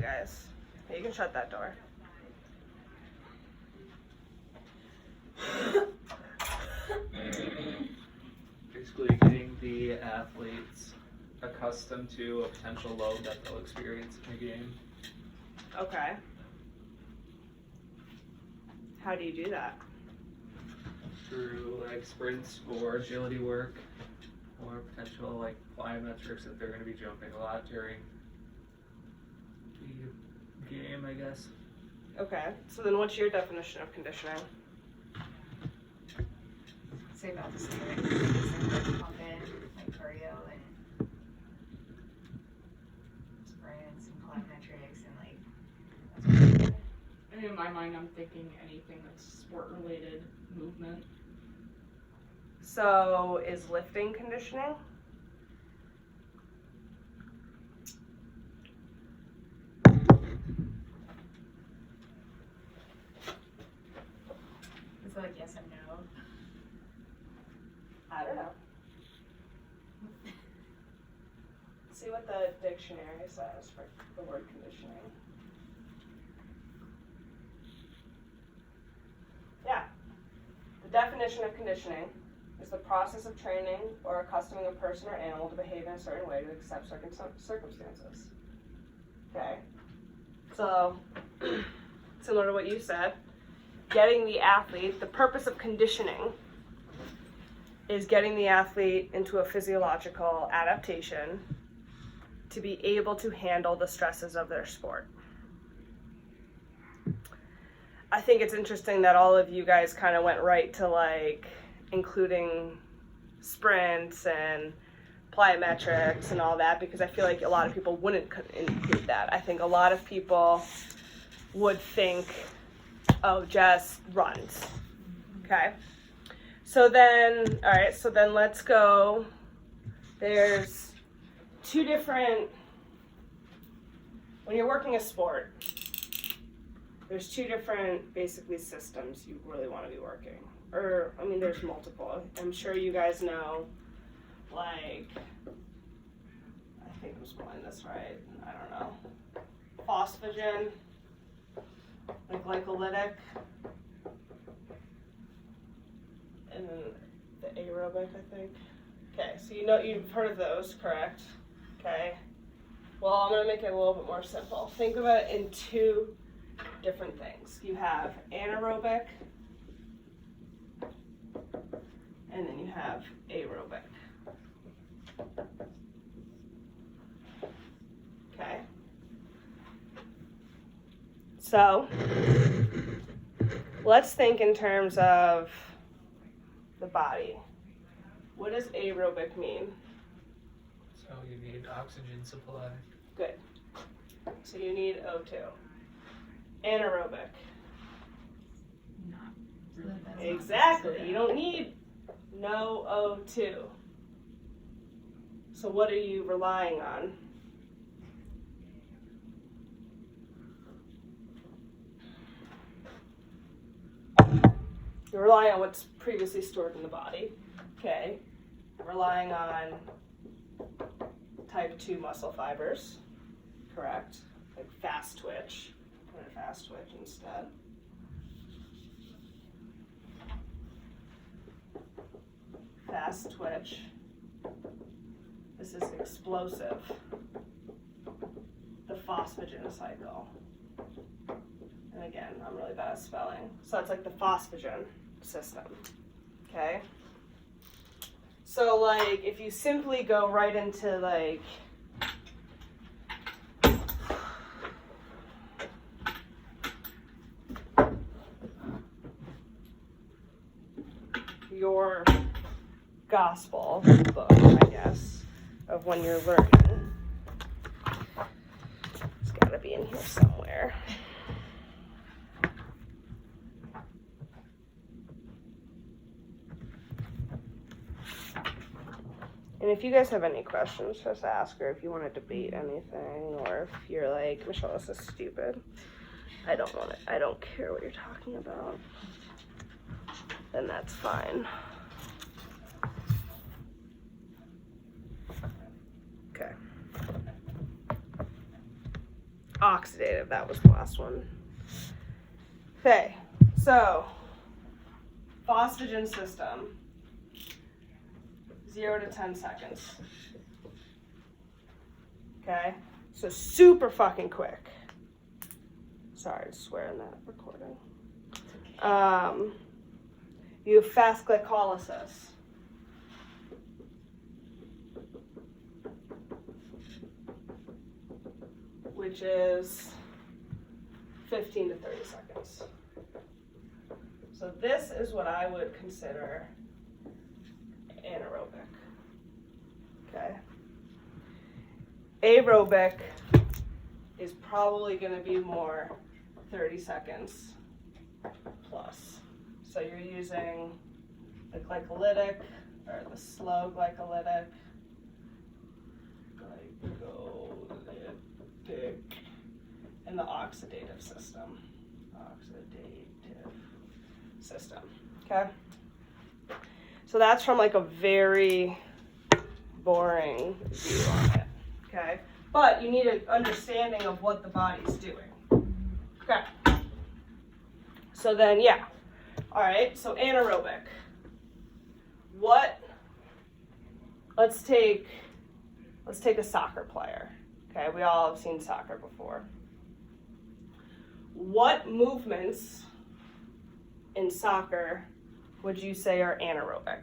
guys. Okay, you can shut that door. Basically getting the athletes accustomed to a potential load that they'll experience in the game. Okay. How do you do that? Through like sprints or agility work or potential like plyometrics if they're going to be jumping a lot during the game, I guess. Okay, so then what's your definition of conditioning? Say about the same like pump in, like cardio and sprints and plyometrics and like that's what I mean, in my mind, I'm thinking anything that's sport-related movement. So is lifting conditioning? Is it like yes and no? I don't know. See what the dictionary says for the word conditioning. Yeah. The definition of conditioning is the process of training or accustoming a person or animal to behave in a certain way to accept certain circumstances. Okay. So, similar to what you said, getting the athlete, the purpose of conditioning is getting the athlete into a physiological adaptation to be able to handle the stresses of their sport. I think it's interesting that all of you guys kind of went right to like including sprints and plyometrics and all that, because I feel like a lot of people wouldn't include that. I think a lot of people would think, oh, just runs. Okay. So then, all right, so then let's go. There's two different, when you're working a sport, there's two different basically systems you really want to be working. Or, I mean, there's multiple. I'm sure you guys know, like, I think I'm spelling this right, I don't know. Phosphagen, like glycolytic, and then the aerobic, I think. Okay, so you know, you've heard of those, correct? Okay. Well, I'm gonna make it a little bit more simple. Think about it in two different things. You have anaerobic, and then you have aerobic. Okay. So, let's think in terms of the body. What does aerobic mean? So you need oxygen supply. Good. So you need O2. Anaerobic. Not So really. that's not Exactly. You don't need no O2. So what are you relying on? You're relying on what's previously stored in the body. Okay. You're relying on type 2 muscle fibers. Correct. Like fast twitch. Put a fast twitch instead. Fast twitch. This is explosive. The phosphagen cycle. And again, I'm really bad at spelling. So that's like the phosphagen system. Okay? So like if you simply go right into like your gospel book, I guess, of when you're learning. It's gotta be in here somewhere. And if you guys have any questions, just ask her if you want to debate anything, or if you're like, Michelle, this is stupid. I don't care what you're talking about. Then that's fine. Okay. oxidative, that was the last one. Okay, so phosphagen system, 0 to 10 seconds. Okay, so super fucking quick. Sorry to swear in that recording. You have fast glycolysis. Which is 15 to 30 seconds. So this is what I would consider anaerobic. Okay. Aerobic is probably going to be more 30 seconds plus. So you're using the glycolytic or the slow glycolytic, and the oxidative system. Okay? So that's from like a very boring view on it. Okay? But you need an understanding of what the body's doing. Okay. So then, yeah. All right, so anaerobic. Let's take a soccer player. Okay, we all have seen soccer before. What movements in soccer would you say are anaerobic?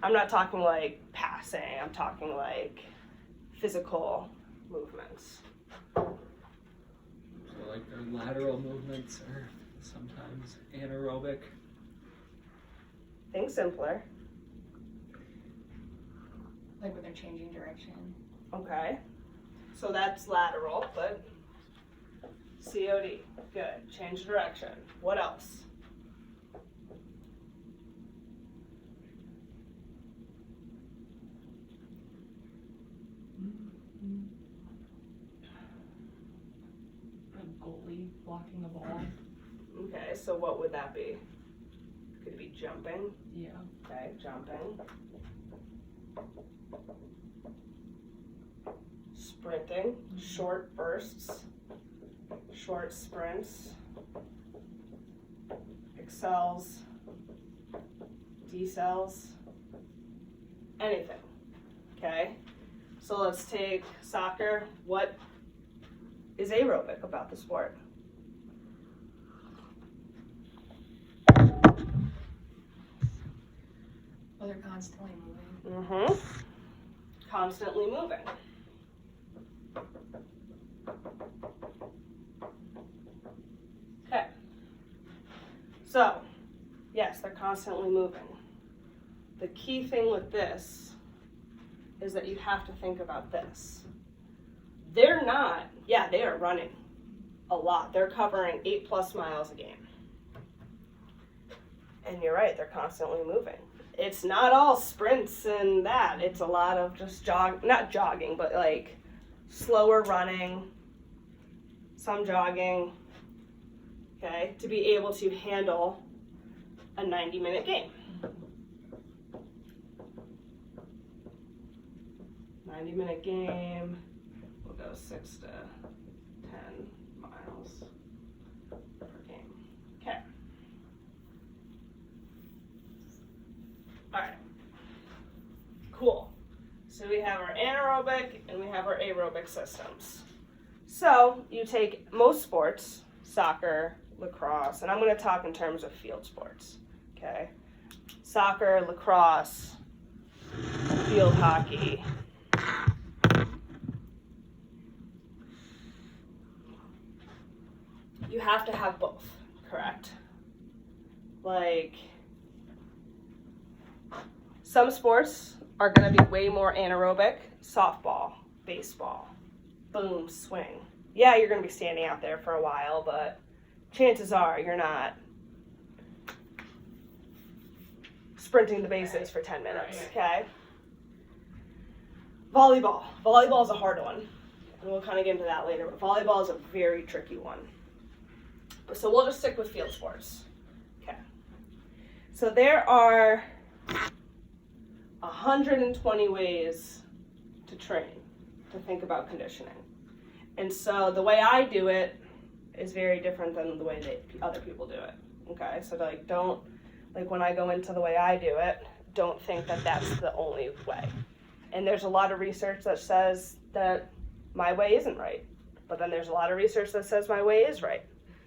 I'm not talking like passing, I'm talking like physical movements. So like their lateral movements are sometimes anaerobic. Think simpler. Like when they're changing direction. Okay. So that's lateral, but COD. Good. Change direction. What else? A goalie blocking the ball. Okay, so what would that be? Could it be jumping? Yeah. Okay, jumping. Sprinting, short bursts, short sprints, excels, decels, anything. Okay, so let's take soccer. What is aerobic about the sport? Well, they're constantly moving. Mm-hmm. Constantly moving. Okay. So, yes, they're constantly moving. The key thing with this is that you have to think about this. They're not, yeah, they are running a lot. They're covering 8+ miles a game. And you're right, they're constantly moving. It's not all sprints and that. It's a lot of just not jogging, but like slower running, some jogging, okay, to be able to handle a 90-minute game. 90-minute game, we'll go 6 to 10 miles per game. Okay. All right. Cool. So we have our anaerobic and we have our aerobic systems. So you take most sports, soccer, lacrosse, and I'm going to talk in terms of field sports. Okay. Soccer, lacrosse, field hockey. You have to have both, correct? Like, some sports are going to be way more anaerobic. Softball, baseball, boom, swing. Yeah, you're going to be standing out there for a while, but chances are you're not sprinting the bases for 10 minutes, okay? Volleyball. Volleyball is a hard one, and we'll kind of get into that later, but volleyball is a very tricky one. So we'll just stick with field sports. Okay. So there are 120 ways to train, to think about conditioning. And so the way I do it is very different than the way that other people do it. Okay, so like don't, like when I go into the way I do it, don't think that that's the only way. And there's a lot of research that says that my way isn't right. But then there's a lot of research that says my way is right.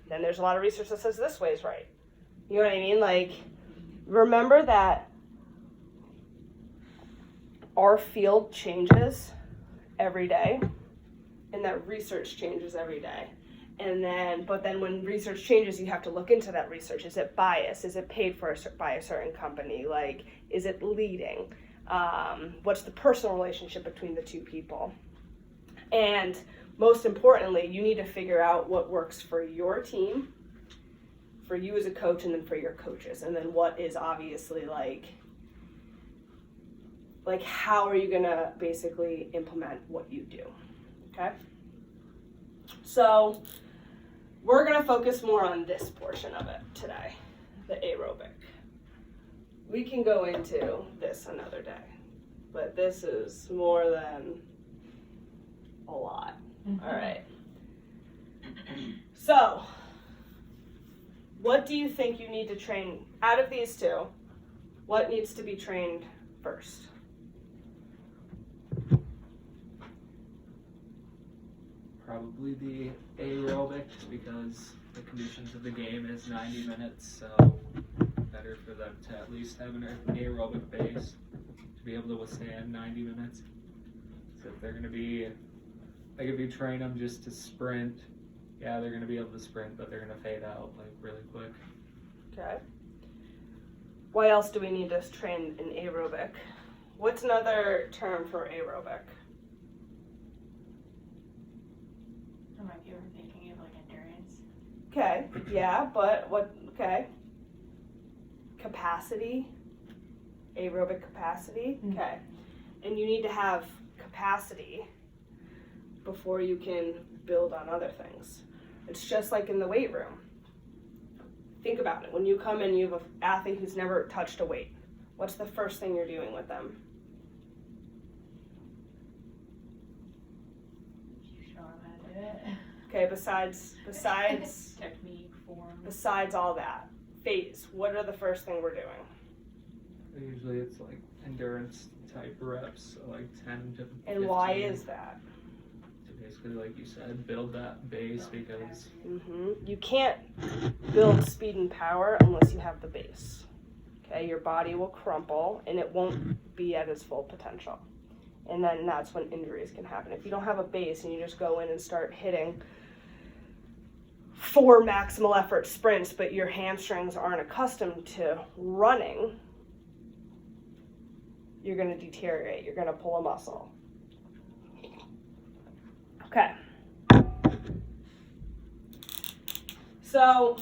Then there's a lot of research that says this way is right. You know what I mean? Like, remember that our field changes every day, and that research changes every day. But then when research changes, you have to look into that research. Is it biased? Is it paid for by a certain company? Like, is it leading? What's the personal relationship between the two people? And most importantly, you need to figure out what works for your team, for you as a coach, and then for your coaches. And then what is obviously like how are you gonna basically implement what you do, okay? So we're gonna focus more on this portion of it today, the aerobic. We can go into this another day, but this is more than a lot. All right. So, what do you think you need to train out of these two? What needs to be trained first? Probably the aerobic, because the conditions of the game is 90 minutes, so better for them to at least have an aerobic base to be able to withstand 90 minutes. So if they're going to be, like if you train them just to sprint, yeah, they're going to be able to sprint, but they're going to fade out like really quick. Okay. Why else do we need to train in aerobic? What's another term for aerobic? I might be overthinking it, like endurance. Okay, yeah, but what, okay. Capacity, aerobic capacity, okay. And you need to have capacity before you can build on other things. It's just like in the weight room. Think about it. When you come in, you have an athlete who's never touched a weight. What's the first thing you're doing with them? You show them how to do it. Okay, besides Technique, form. besides all that, phase. What are the first thing we're doing? Usually it's like endurance type reps, so like 10 to 15. And why is that? To basically, like you said, build that base, because You can't build speed and power unless you have the base. Okay, your body will crumple and it won't be at its full potential. And then that's when injuries can happen. If you don't have a base and you just go in and start hitting 4 maximal effort sprints, but your hamstrings aren't accustomed to running, you're going to deteriorate. You're going to pull a muscle. Okay. So,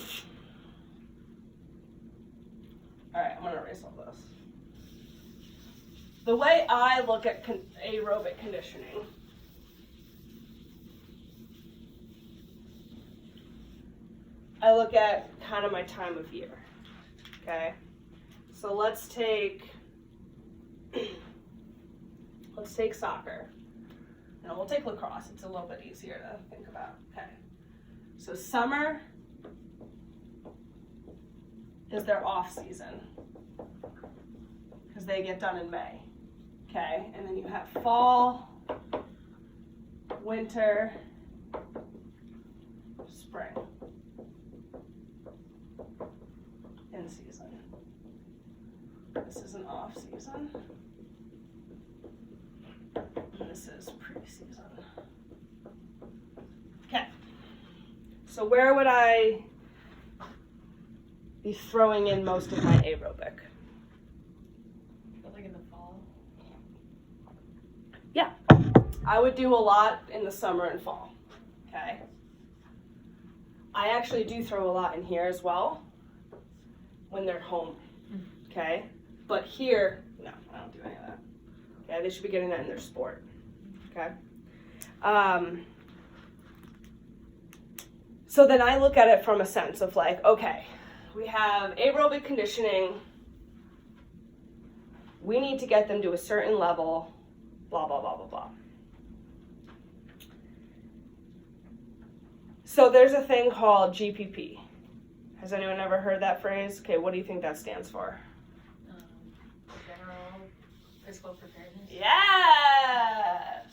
all right, I'm going to erase all this. The way I look at aerobic conditioning I look at kind of my time of year, okay? So let's take soccer, and we'll take lacrosse. It's a little bit easier to think about, okay? So summer is their off season, because they get done in May, okay? And then you have fall, winter, spring. In season. This is an off season. And this is pre-season. Okay. So where would I be throwing in most of my aerobic? But like in the fall. Yeah. I would do a lot in the summer and fall. Okay. I actually do throw a lot in here as well when they're home, okay? But here, no, I don't do any of that. Okay, they should be getting that in their sport, okay? So then I look at it from a sense of like, okay, we have aerobic conditioning. We need to get them to a certain level, blah, blah, blah, blah, blah. So there's a thing called GPP. Has anyone ever heard that phrase? Okay, what do you think that stands for? General physical preparedness. Yes!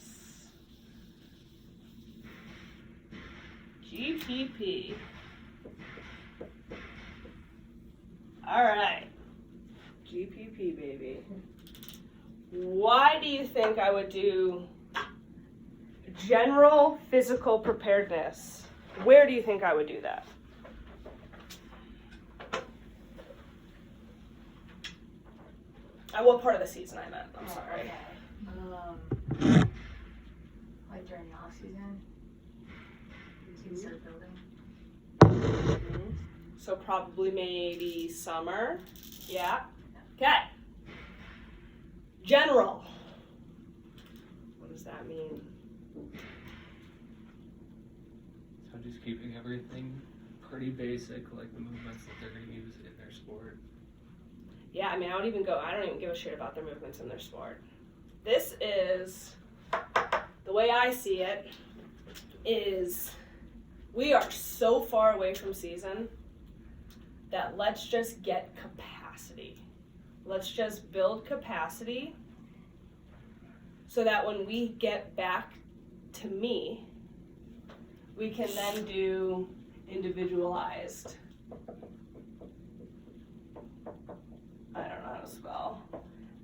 GPP. Alright. GPP, baby. Why do you think I would do general physical preparedness? Where do you think I would do that? What part of the season I meant? I'm sorry. Okay. Like during the off season. You start building. So probably maybe summer. Yeah. Okay. General. What does that mean? So just keeping everything pretty basic, like the movements that they're going to use in their sport. Yeah, I mean, I don't even give a shit about their movements in their sport. This is, the way I see it, is we are so far away from season that let's just get capacity. Let's just build capacity so that when we get back to me, we can then do individualized. I don't know how to spell.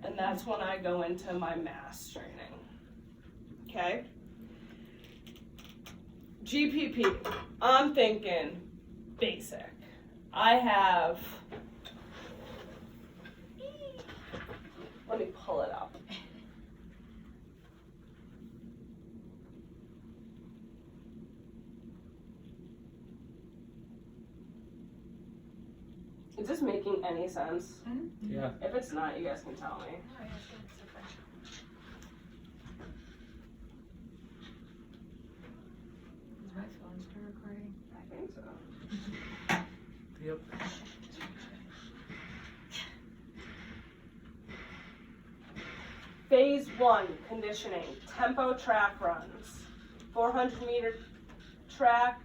And that's when I go into my mass training. Okay? GPP. I'm thinking basic. I have. Let me pull it up. Is this making any sense? Yeah. If it's not, you guys can tell me. Oh, yeah, sure. It's okay. Is my phone still recording? I think so. Yep. Phase 1, conditioning, tempo track runs. 400-meter track,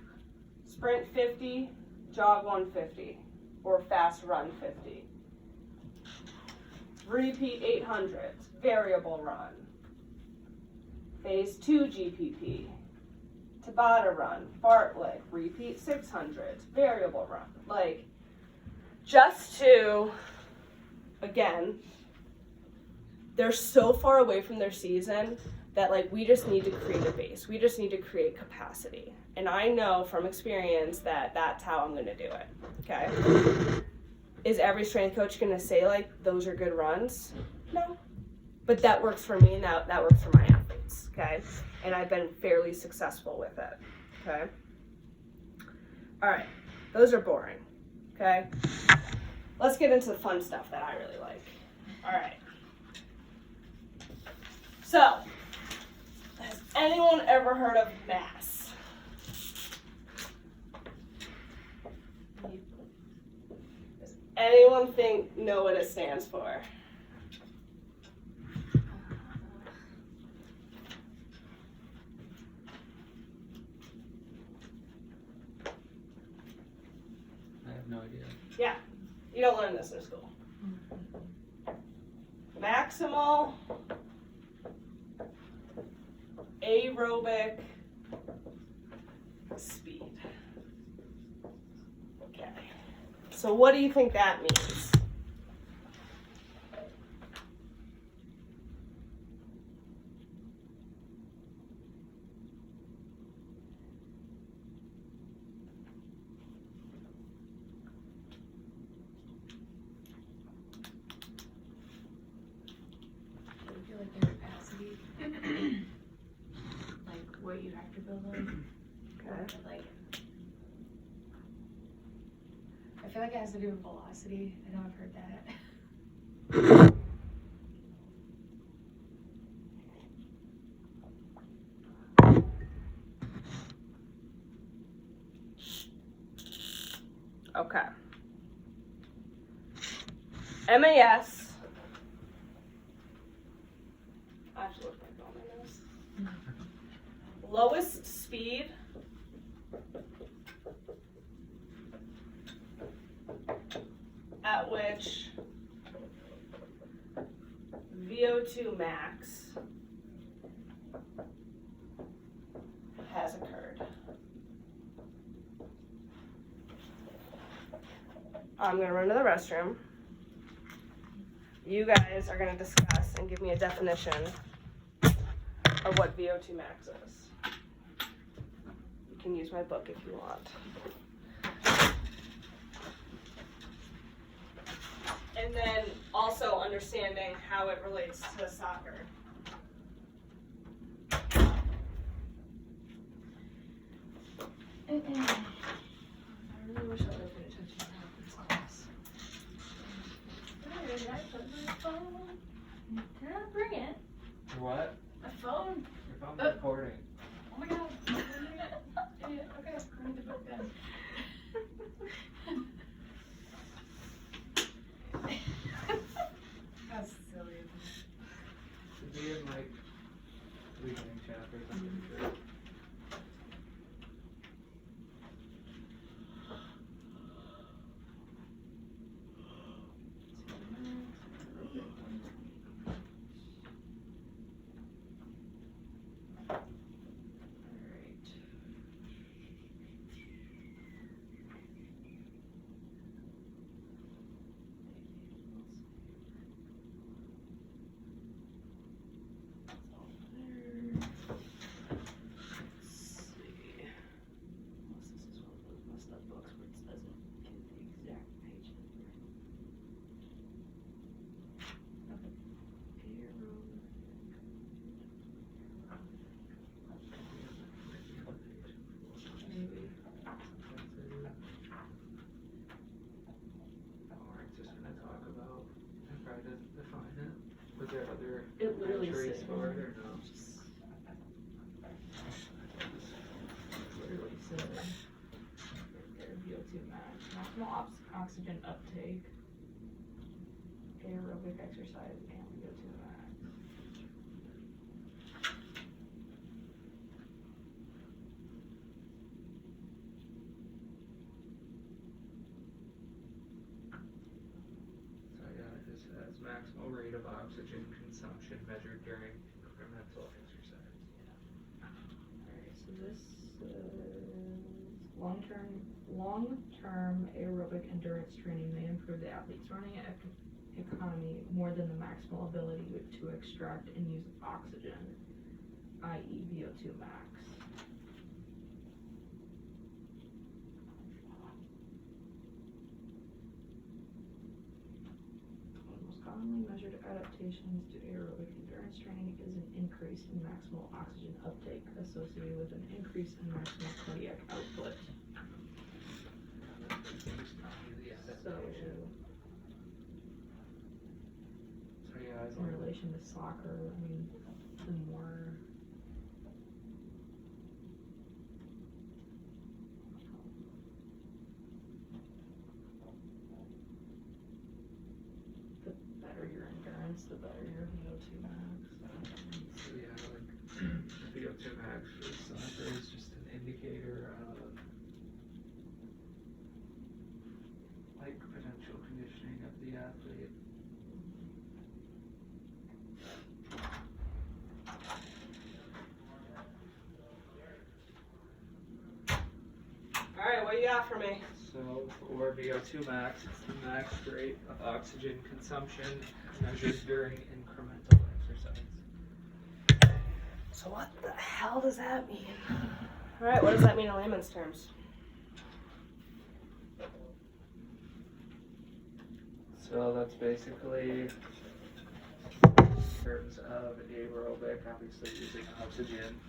sprint 50, jog 150, or fast run 50. Repeat 800s, variable run. Phase 2 GPP, Tabata run, fartlek, repeat 600s, variable run. Like, just to, again, they're so far away from their season that like we just need to create a base. We just need to create capacity. And I know from experience that that's how I'm gonna do it, okay? Is every strength coach gonna say like, those are good runs? No. But that works for me and that works for my athletes, okay? And I've been fairly successful with it, okay? All right, those are boring, okay? Let's get into the fun stuff that I really like. All right. So, has anyone ever heard of MASS? Does anyone know what it stands for? I have no idea. Yeah, you don't learn this in school. Maximal aerobic speed. Okay. So what do you think that means? I feel like their capacity, like what you have to build on. Okay. Like, I feel like it has to do with velocity. I know I've heard that. Okay. MAS. I have to look at my notes. Lowest speed at which VO2 max has occurred. I'm gonna run to the restroom. You guys are gonna discuss and give me a definition of what VO2 max is. You can use my book if you want. And then also understanding how it relates to soccer. I really wish I would have paid attention to how this class. Where did I put my phone? Did I bring it? What? My phone. Your phone's recording. Oh my god. Idiot. Okay, I need to put it down. That's silly. Should be in like beginning chapters, I'm pretty sure. Was there other It literally entries said. for it or no? Literally said. Their VO2 max, maximal oxygen uptake, aerobic exercise, and VO2 max. So yeah, it just says maximal rate of oxygen consumption measured during incremental exercise. Alright, so this is long-term aerobic endurance training may improve the athlete's running economy more than the maximal ability to extract and use oxygen, i.e. VO2 max. Most commonly measured adaptations to aerobic endurance training is an increase in maximal oxygen uptake associated with an increase in maximal cardiac output. So, So yeah, as in long relation to soccer, I mean, the more the better your endurance, the better your VO2 max. so yeah, like VO2 max for soccer is just an indicator of like potential conditioning of the athlete. Alright, what you got for me? So for VO2 max, it's the max rate of oxygen consumption measured during incremental exercise. So what the hell does that mean? Alright, what does that mean in layman's terms? So that's basically in terms of aerobic, obviously using oxygen.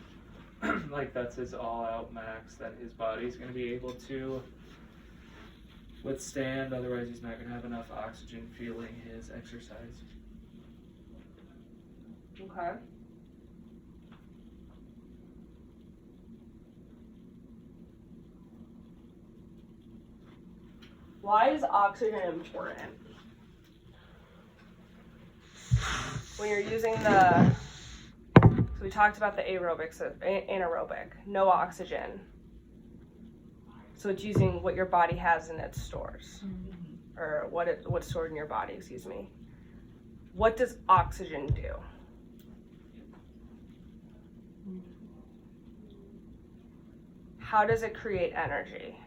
Like that's his all-out max that his body's going to be able to withstand. Otherwise, he's not going to have enough oxygen fueling his exercise. Okay. Why is oxygen important? When you're using the, so we talked about the aerobics, anaerobic, no oxygen. So it's using what your body has in its stores. or what's stored in your body, excuse me. What does oxygen do? How does it create energy?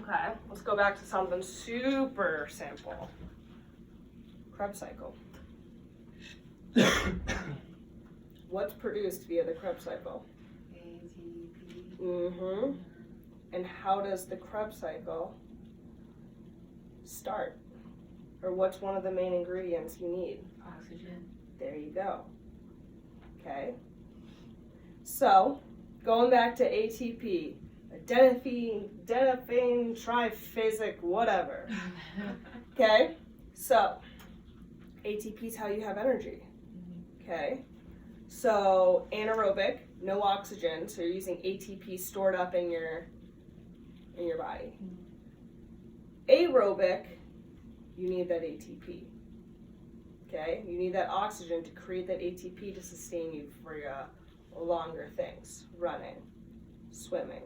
Okay, let's go back to something super simple. Krebs cycle. What's produced via the Krebs cycle? ATP. Mm-hmm. And how does the Krebs cycle start? Or what's one of the main ingredients you need? Oxygen. There you go. Okay. So, going back to ATP, adenosine triphasic, whatever. Okay? So, ATP is how you have energy. Okay? So, anaerobic, no oxygen, so you're using ATP stored up in your body. Aerobic, you need that ATP. Okay? You need that oxygen to create that ATP to sustain you for your longer things, running, swimming,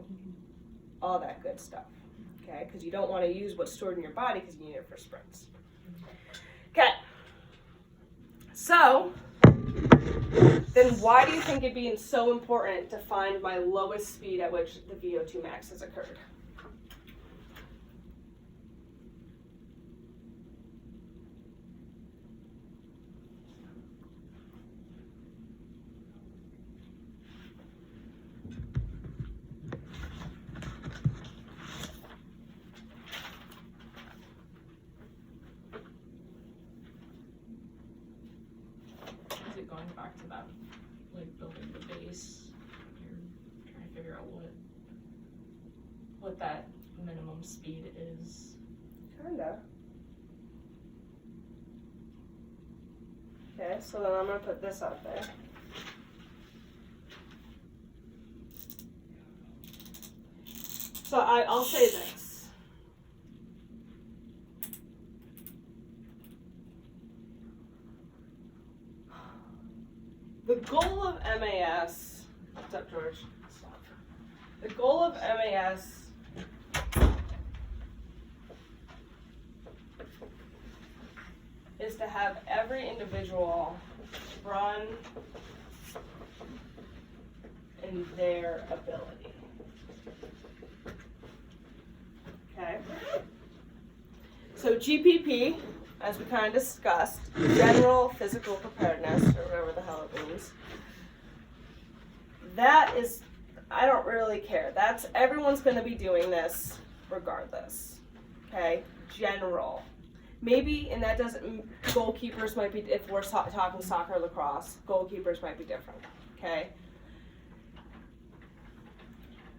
all that good stuff. Okay? Because you don't want to use what's stored in your body because you need it for sprints. Okay. So, then why do you think it being so important to find my lowest speed at which the VO2 max has occurred? Is it going back to that, like building the base? You're trying to figure out what that minimum speed is. Kinda. Okay, so then I'm gonna put this out there. So I'll say this. The goal of MAS, what's up, George? Stop. The goal of MAS is to have every individual run in their ability. Okay? So GPP, as we kind of discussed, general physical preparedness, or whatever the hell it means, that is, I don't really care. That's, everyone's going to be doing this regardless. Okay? General. Maybe, and that doesn't, goalkeepers might be, if we're talking soccer, lacrosse, goalkeepers might be different, okay?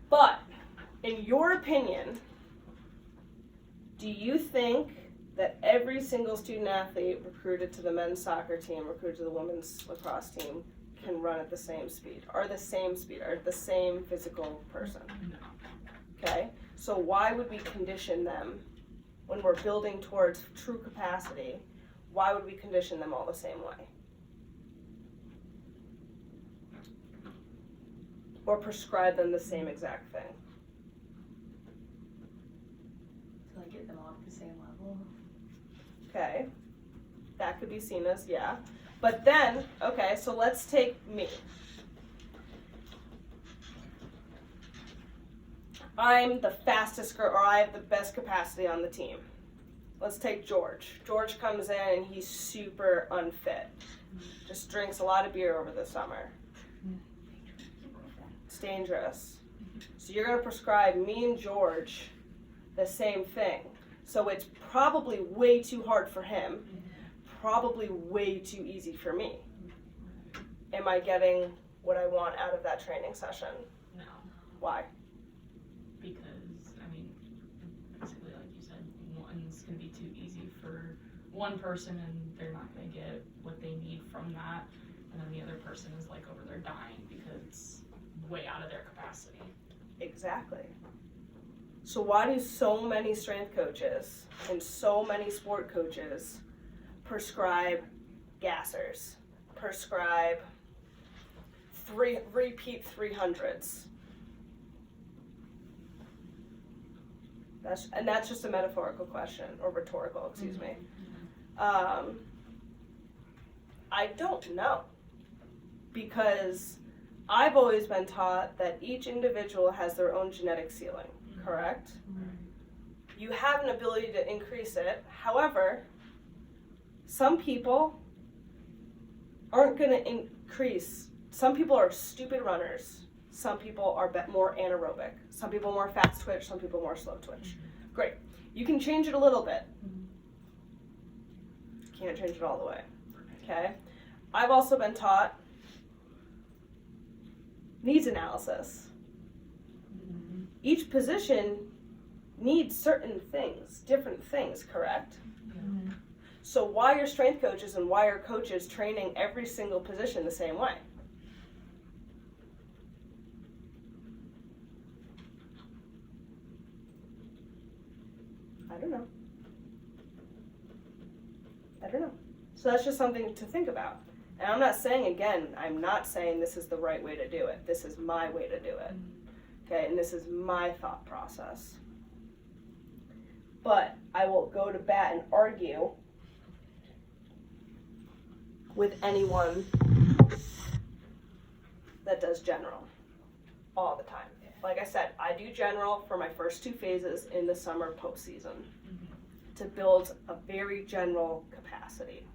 But, in your opinion, do you think that every single student athlete recruited to the men's soccer team, recruited to the women's lacrosse team, can run at the same speed, or the same physical person? No. Okay? So why would we condition them? When we're building towards true capacity, why would we condition them all the same way? Or prescribe them the same exact thing? To like get them all at the same level. Okay, that could be seen as, yeah. But then, okay, so let's take me. I'm the fastest girl, or I have the best capacity on the team. Let's take George. George comes in and he's super unfit. Just drinks a lot of beer over the summer. It's dangerous. So you're gonna prescribe me and George the same thing. So it's probably way too hard for him, probably way too easy for me. Am I getting what I want out of that training session? No. Why? Because, I mean, basically, like you said, one's going to be too easy for one person and they're not going to get what they need from that. And then the other person is like over there dying because it's way out of their capacity. Exactly. So why do so many strength coaches and so many sport coaches prescribe gassers, prescribe repeat 300s? That's just a metaphorical question, or rhetorical, excuse me. I don't know, because I've always been taught that each individual has their own genetic ceiling, correct? You have an ability to increase it. However, some people aren't going to increase. Some people are stupid runners. Some people are more anaerobic. Some people more fast twitch. Some people more slow twitch. Great. You can change it a little bit. Can't change it all the way. Okay? I've also been taught needs analysis. Each position needs certain things, different things, correct? So why are strength coaches and why are coaches training every single position the same way? I don't know. So that's just something to think about. And I'm not saying, again, I'm not saying this is the right way to do it. This is my way to do it. Okay, and this is my thought process. But I will go to bat and argue with anyone that does general all the time. Like I said, I do general for my first 2 phases in the summer postseason to build a very general capacity.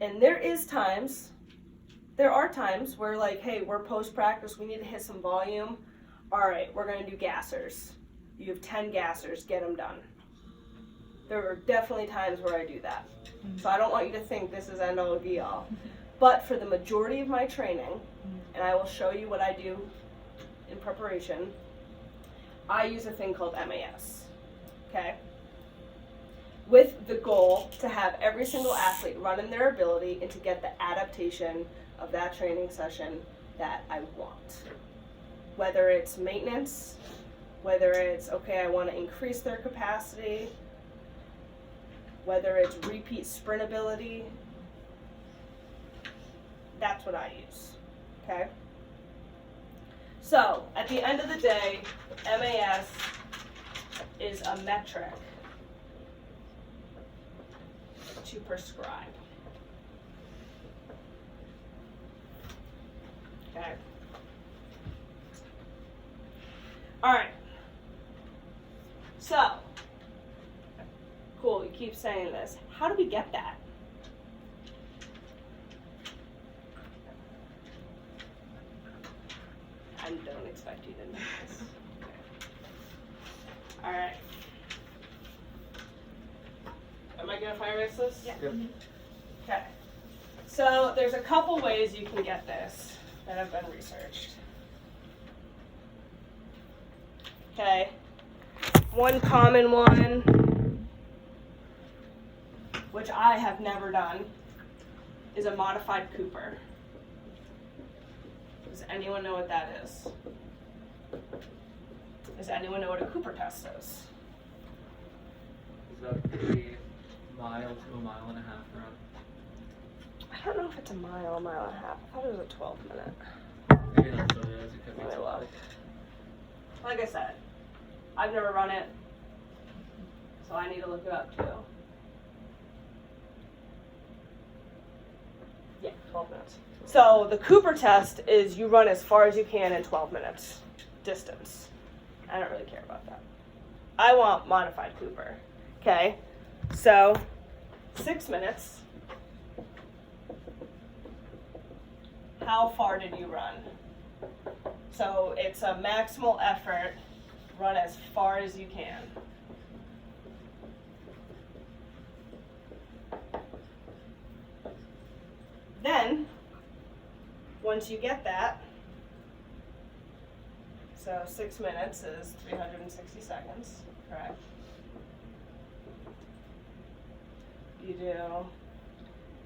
And there are times where, like, hey, we're post-practice, we need to hit some volume. All right, we're going to do gassers. You have 10 gassers, get them done. There are definitely times where I do that. So I don't want you to think this is end all be all. But for the majority of my training, and I will show you what I do in preparation, I use a thing called MAS. Okay? With the goal to have every single athlete run in their ability and to get the adaptation of that training session that I want. Whether it's maintenance, whether it's, okay, I want to increase their capacity, whether it's repeat sprint ability, that's what I use, okay? So, at the end of the day, MAS is a metric to prescribe. Okay. All right. So, cool, you keep saying this. How do we get that? I don't expect you to know this. Okay. All right. Am I gonna fire race this? Yeah. Yep. Okay. So there's a couple ways you can get this that have been researched. Okay. One common one, which I have never done, is a modified Cooper. Does anyone know what that is? Does anyone know what a Cooper test is? Is that the mile to a mile and a half run? I don't know if it's a mile and a half. I thought it was a 12-minute. Maybe that's what it is. It could be Let me something. look. Like I said, I've never run it, so I need to look it up too. Yeah, 12 minutes. So the Cooper test is you run as far as you can in 12 minutes distance. I don't really care about that. I want modified Cooper. Okay, so 6 minutes. How far did you run? So it's a maximal effort, run as far as you can. Then, once you get that, so 6 minutes is 360 seconds, correct? You do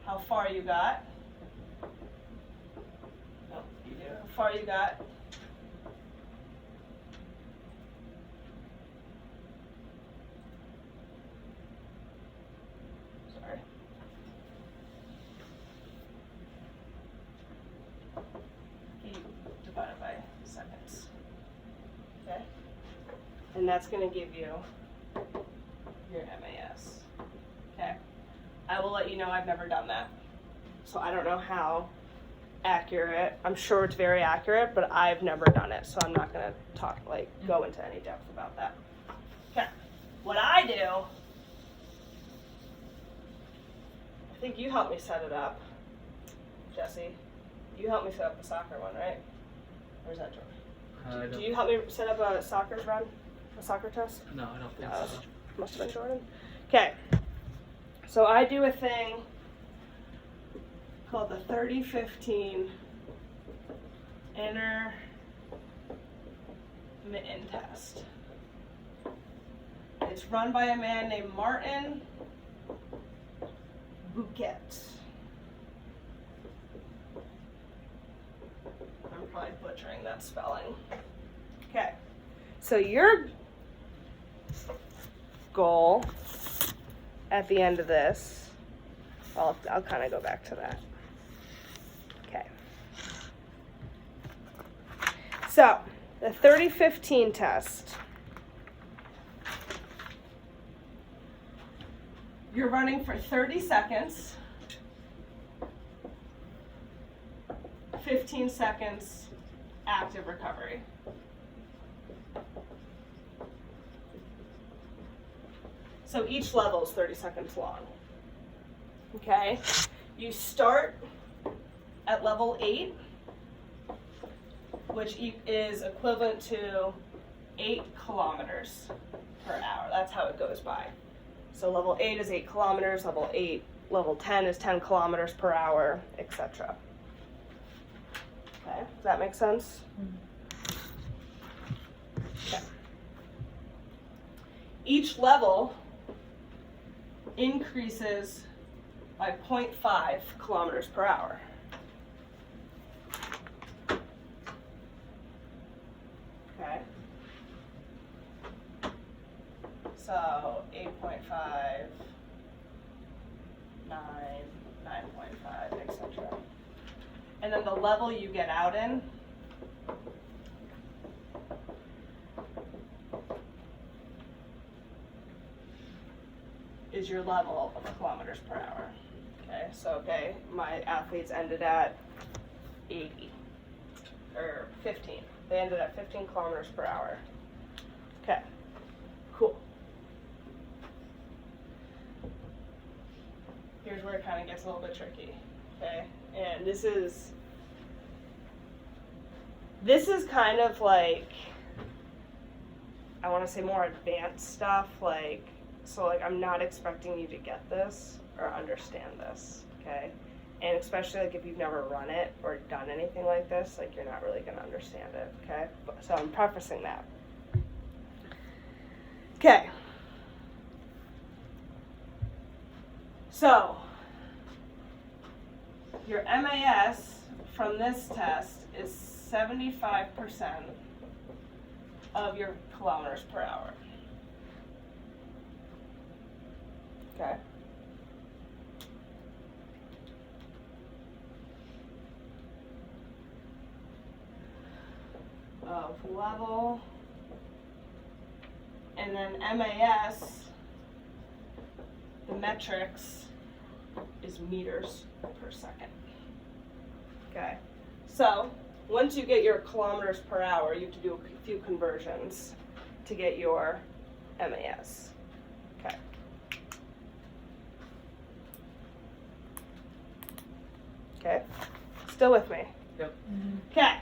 how far you got. No, you do how far you got and that's gonna give you your MAS. Okay. I will let you know I've never done that. So I don't know how accurate. I'm sure it's very accurate, but I've never done it, so I'm not gonna go into any depth about that. Okay. What I do, I think you helped me set it up, Jesse. You helped me set up the soccer one, right? Or is that George? Do you help me set up a soccer run? A soccer test? No, I don't think No, so. must have been Jordan. Okay. So I do a thing called the 30-15 intermittent test. It's run by a man named Martin Bouquet. I'm probably butchering that spelling. Okay. So your goal at the end of this, I'll kind of go back to that. Okay. So, the 30-15 test. You're running for 30 seconds, 15 seconds active recovery. So each level is 30 seconds long. Okay? You start at level 8, which is equivalent to 8 kilometers per hour. That's how it goes by. So level 8 is 8 kilometers, level 10 is 10 kilometers per hour, etc. Okay, does that make sense? Okay. Each level increases by 0.5 kilometers per hour. Okay. So 8.5, 9, 9.5, etc. And then the level you get out in is your level of kilometers per hour. Okay, so my athletes ended at 80 or 15. They ended at 15 kilometers per hour. Okay, cool. Here's where it kind of gets a little bit tricky. Okay, and this is kind of like, I want to say more advanced stuff, so I'm not expecting you to get this or understand this, okay? And especially if you've never run it or done anything like this, you're not really gonna understand it, okay? So I'm prefacing that. Okay. So, your MAS from this test is 75% of your kilometers per hour. Okay. Of level. And then MAS, the metrics is meters per second. Okay. So, once you get your kilometers per hour, you have to do a few conversions to get your MAS. Okay. Okay. Still with me? Yep. Okay.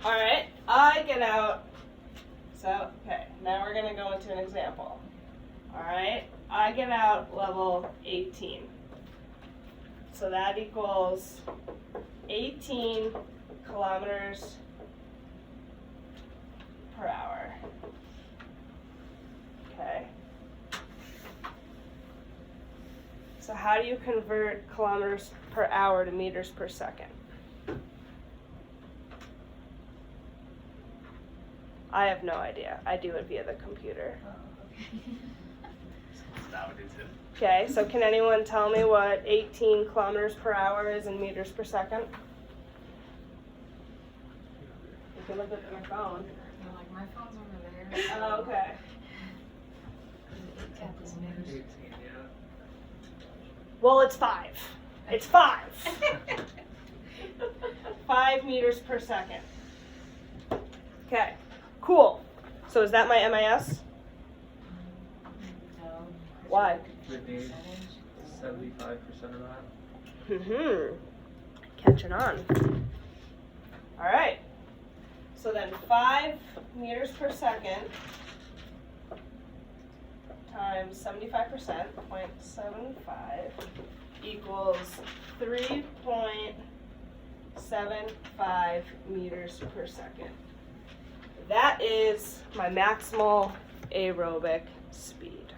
All right. I get out. So, okay. Now we're going to go into an example. All right. I get out level 18. So that equals 18 kilometers per hour. Okay. So how do you convert kilometers per hour to meters per second? I have no idea. I do it via the computer. That would do too. Okay, so can anyone tell me what 18 kilometers per hour is in meters per second? You can look at my phone. You're like, my phone's over there. Oh, okay. Tap this minute. 18, yeah. Well, it's 5. It's 5. 5 meters per second. Okay, cool. So is that my MIS? No. Why? Would need 75% of that. Mm-hmm. Catching on. All right. So then 5 meters per second times 75%, 0.75, equals 3.75 meters per second. That is my maximal aerobic speed.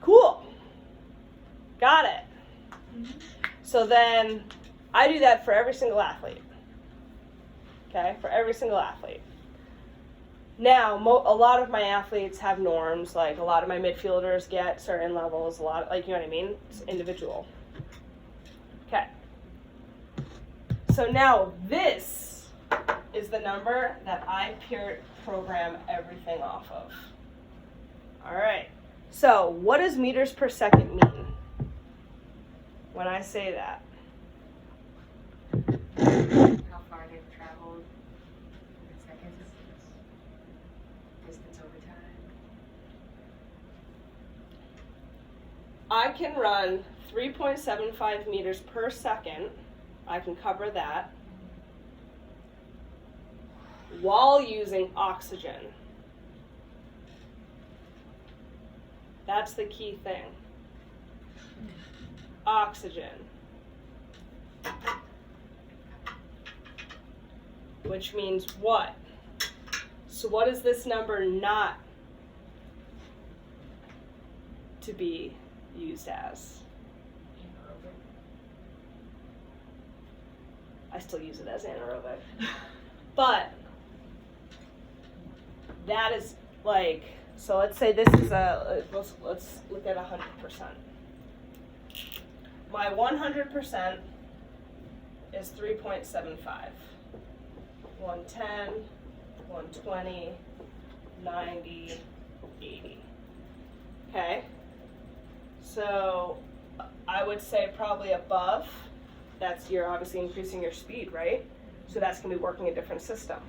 Cool. Got it. So then I do that for every single athlete. Okay, for every single athlete. Now, a lot of my athletes have norms, like a lot of my midfielders get certain levels, a lot of, like, you know what I mean? It's individual. Okay. So now this is the number that I program everything off of. All right. So what does meters per second mean when I say that? How far they've traveled in seconds. Distance over time. I can run 3.75 meters per second. I can cover that while using oxygen. That's the key thing. Oxygen. Which means what? So what is this number not to be used as? I still use it as anaerobic. But that is like, so let's say this is let's look at 100%. My 100% is 3.75. 110, 120, 90, 80. Okay? So I would say probably above, that's, you're obviously increasing your speed, right? So that's going to be working a different system,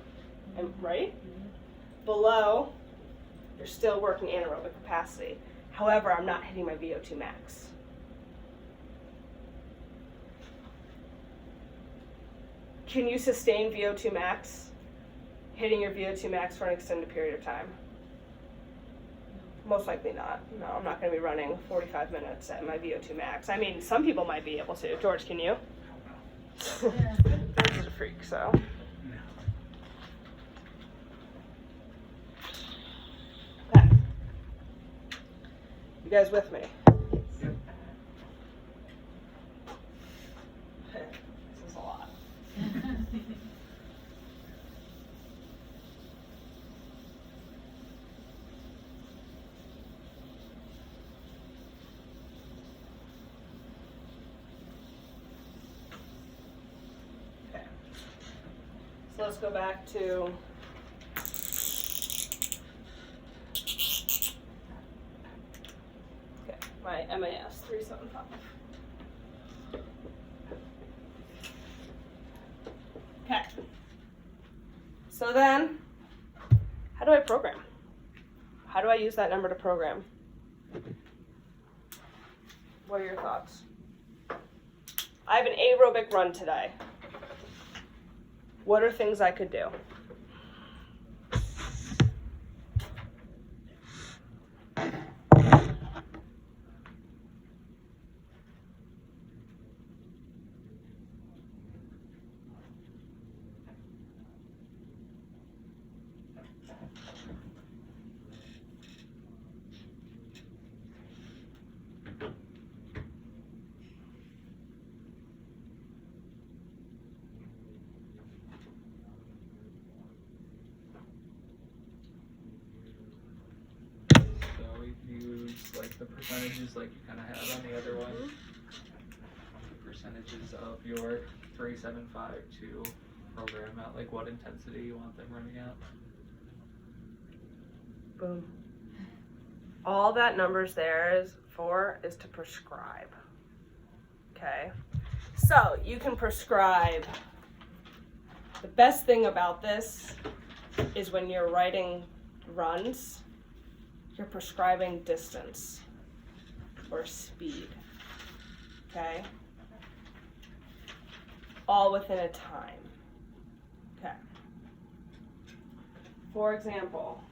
and right? Below, you're still working anaerobic capacity. However, I'm not hitting my VO2 max. Can you sustain VO2 max? Hitting your VO2 max for an extended period of time? Most likely not. No, I'm not going to be running 45 minutes at my VO2 max. I mean, some people might be able to. George, can you? George is a freak, so. Okay. You guys with me? Yep. This is a lot. Okay. So let's go back to my MAS 375. Okay. So then, how do I program? How do I use that number to program? What are your thoughts? I have an aerobic run today. What are things I could do? So we use like the percentages like you kind of have on the other one. percentages of your 3-7-5-2 program at, like what intensity you want them running at. Boom. All that numbers there is for is to prescribe. Okay? So you can prescribe. The best thing about this is when you're writing runs, you're prescribing distance or speed. Okay? All within a time. Okay. For example,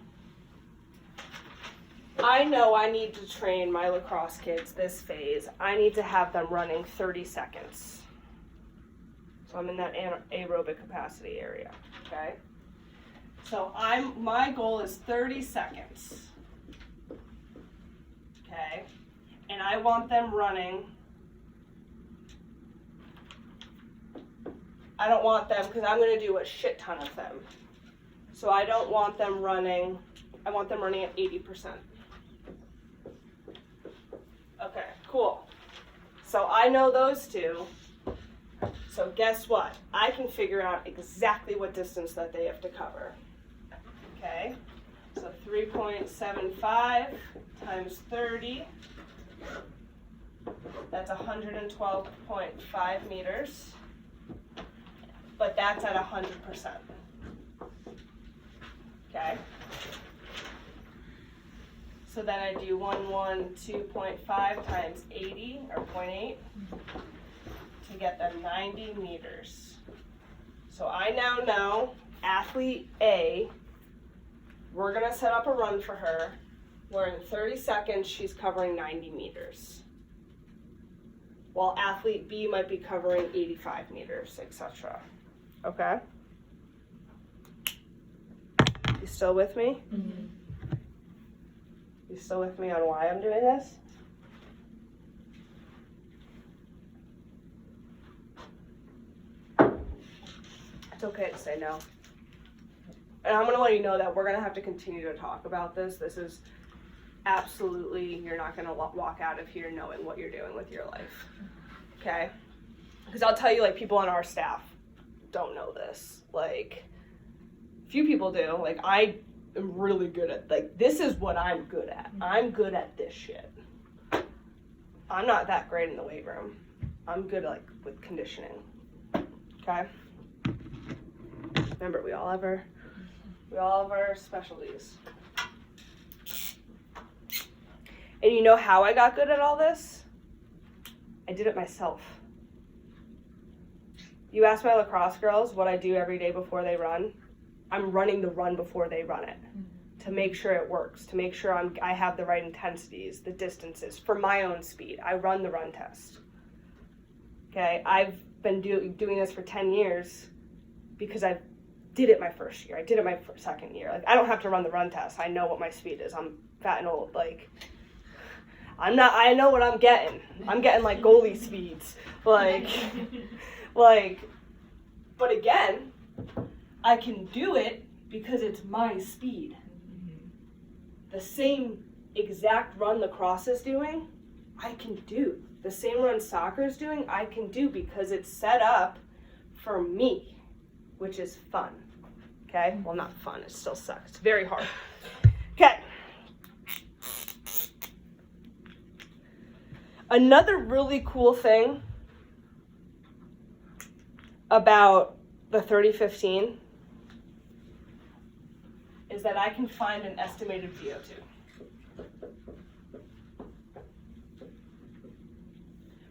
I know I need to train my lacrosse kids this phase. I need to have them running 30 seconds. So I'm in that aerobic capacity area, okay? So my goal is 30 seconds, okay? And I want them running, I don't want them, because I'm gonna do a shit ton of them. So I don't want them running, I want them running at 80%. Okay, cool. So I know those two. So guess what? I can figure out exactly what distance that they have to cover. Okay? So 3.75 times 30. That's 112.5 meters. But that's at 100%. Okay? So then I do 112.5 times 80, or 0.8, to get the 90 meters. So I now know athlete A, we're gonna set up a run for her, where in 30 seconds she's covering 90 meters. While athlete B might be covering 85 meters, etc. Okay? You still with me? Mm-hmm. You still with me on why I'm doing this? It's okay to say no. And I'm gonna let you know that we're gonna have to continue to talk about this. This is absolutely, you're not gonna walk out of here knowing what you're doing with your life. Okay? Because I'll tell you, like, people on our staff don't know this. Like, few people do. Like, I am really good at, like, this is what I'm good at. I'm good at this shit. I'm not that great in the weight room. I'm good, like, with conditioning. Okay? Remember, we all have our specialties. And you know how I got good at all this? I did it myself. You ask my lacrosse girls what I do every day before they run. I'm running the run before they run it to make sure it works, to make sure I have the right intensities, the distances for my own speed. I run the run test. Okay, I've been doing this for 10 years because I did it my first year. I did it my second year. Like, I don't have to run the run test. I know what my speed is. I'm fat and old. Like, I know what I'm getting. I'm getting like goalie speeds. Like, but again, I can do it because it's my speed. The same exact run lacrosse is doing, I can do. The same run soccer is doing, I can do because it's set up for me, which is fun. Okay? Well, not fun. It still sucks. It's very hard. Okay. Another really cool thing about the 3015 is that I can find an estimated VO2.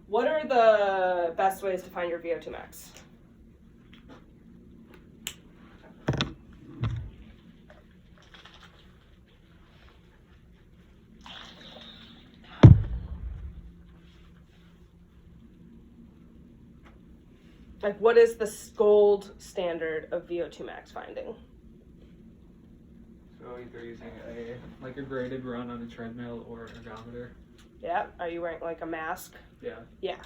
What are the best ways to find your VO2 max? Like, what is the gold standard of VO2 max finding? So either using a graded run on a treadmill or ergometer. Yeah. Are you wearing like a mask? Yeah. Yeah.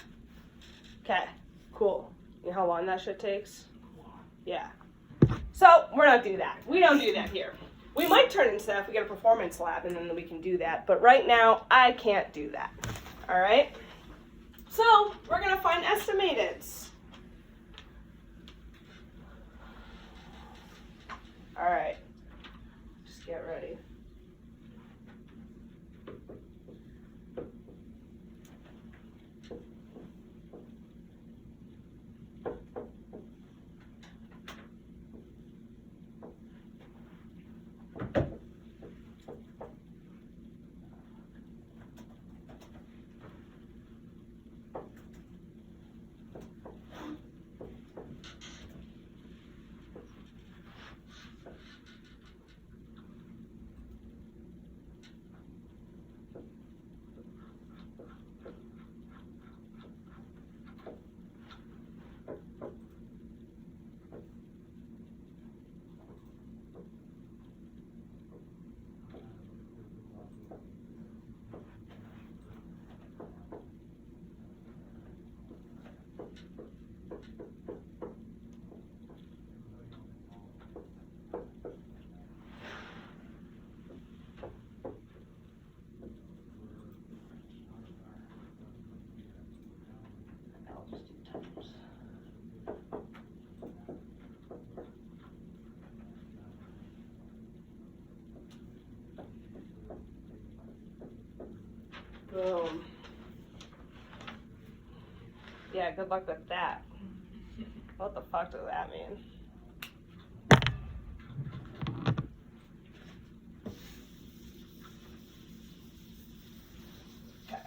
Okay. Cool. You know how long that shit takes? Yeah. So we're not doing that. We don't do that here. We might turn into that if we get a performance lab, and then we can do that. But right now, I can't do that. All right. So we're gonna find estimateds. All right, just get ready. I'll just do times. Boom. Yeah, good luck with that. What the fuck does that mean? Okay.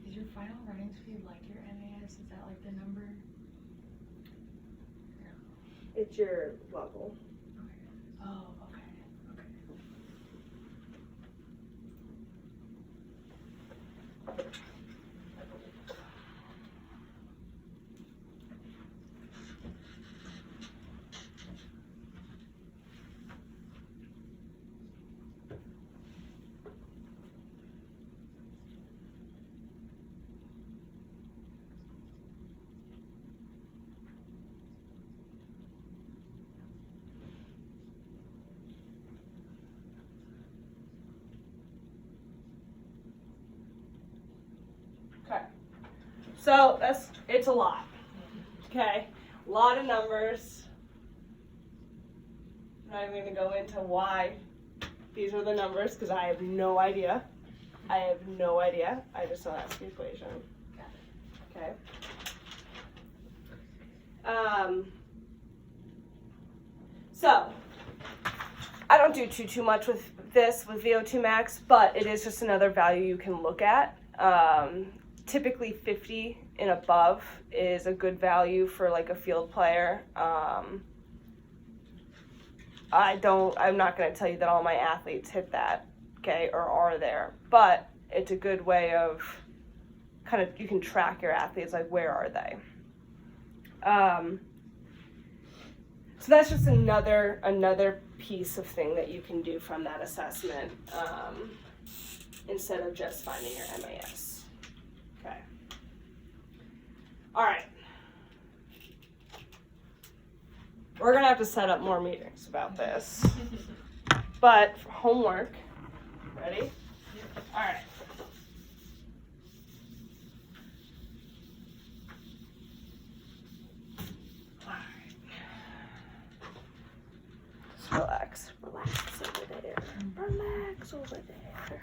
Is your final running speed like your NAS? Is that like the number? It's your level. Oh, okay. Okay. Okay. So it's a lot. Okay. A lot of numbers. I'm not even gonna go into why these are the numbers because I have no idea. I have no idea. I just know that's the equation. Okay. So I don't do too much with this with VO2 max, but it is just another value you can look at. Typically 50 and above is a good value for like a field player. I'm not going to tell you that all my athletes hit that, okay, or are there, but it's a good way of kind of, you can track your athletes, like where are they? So that's just another piece of thing that you can do from that assessment, instead of just finding your MAS. Okay. All right. We're gonna have to set up more meetings about this. But for homework, ready? All right. Relax over there. Relax over there.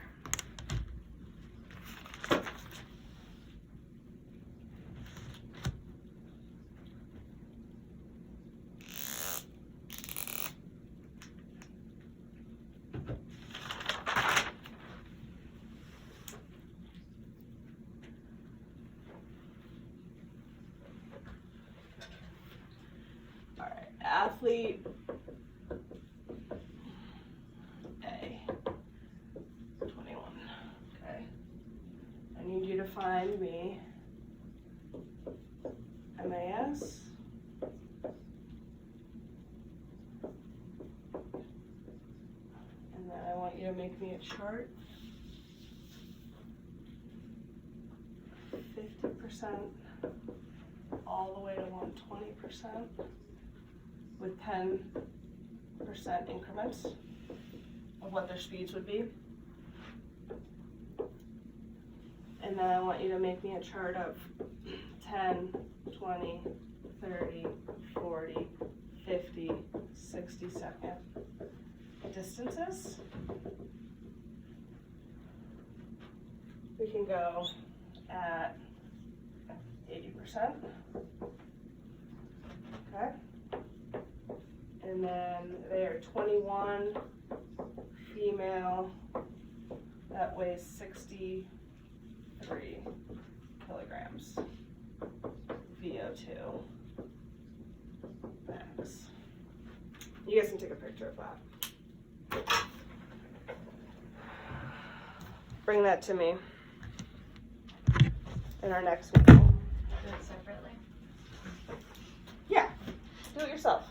All right, athlete A, 21, okay. I need you to find me MAS, and then I want you to make me a chart. 50% all the way to 120% with 10% increments of what their speeds would be. And then I want you to make me a chart of 10, 20, 30, 40, 50, 60-second distances. We can go at 80%. Okay. And then they are 21, female, that weighs 63 kilograms, VO2 max. You guys can take a picture of that. Bring that to me in our next meeting. Do it separately. Yeah, do it yourself.